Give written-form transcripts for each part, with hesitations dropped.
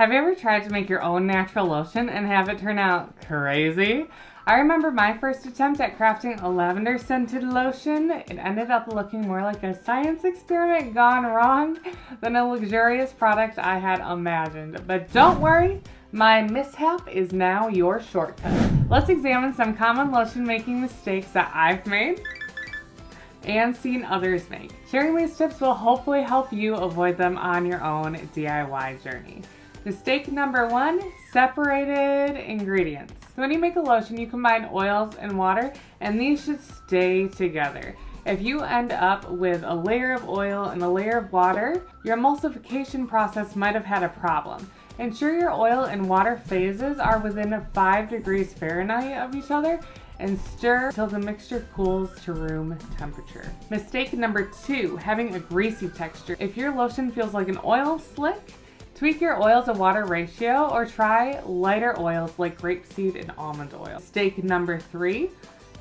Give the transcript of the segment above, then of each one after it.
Have you ever tried to make your own natural lotion and have it turn out crazy? I remember my first attempt at crafting a lavender scented lotion. It ended up looking more like a science experiment gone wrong than a luxurious product I had imagined. But don't worry, my mishap is now your shortcut. Let's examine some common lotion making mistakes that I've made and seen others make. Sharing these tips will hopefully help you avoid them on your own DIY journey. Mistake number 1, separated ingredients. So when you make a lotion, you combine oils and water, and these should stay together. If you end up with a layer of oil and a layer of water, your emulsification process might have had a problem. Ensure your oil and water phases are within 5 degrees Fahrenheit of each other, and stir until the mixture cools to room temperature. Mistake number 2, having a greasy texture. If your lotion feels like an oil slick, tweak your oil to water ratio or try lighter oils like grapeseed and almond oil. Mistake number 3,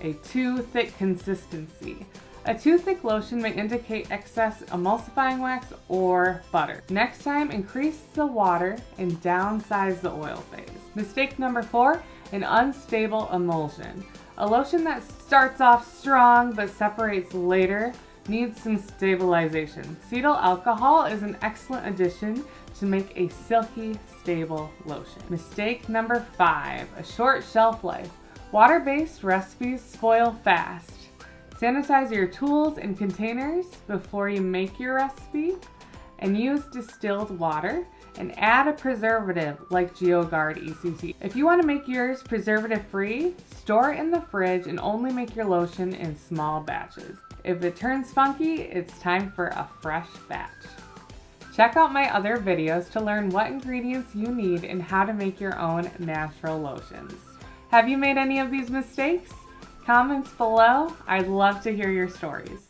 a too thick consistency. A too thick lotion may indicate excess emulsifying wax or butter. Next time, increase the water and downsize the oil phase. Mistake number 4, an unstable emulsion. A lotion that starts off strong but separates later needs some stabilization. Cetyl alcohol is an excellent addition to make a silky, stable lotion. Mistake number 5, a short shelf life. Water-based recipes spoil fast. Sanitize your tools and containers before you make your recipe, and use distilled water, and add a preservative like GeoGuard ECT. If you want to make yours preservative-free, store it in the fridge and only make your lotion in small batches. If it turns funky, it's time for a fresh batch. Check out my other videos to learn what ingredients you need and how to make your own natural lotions. Have you made any of these mistakes? Comments below. I'd love to hear your stories.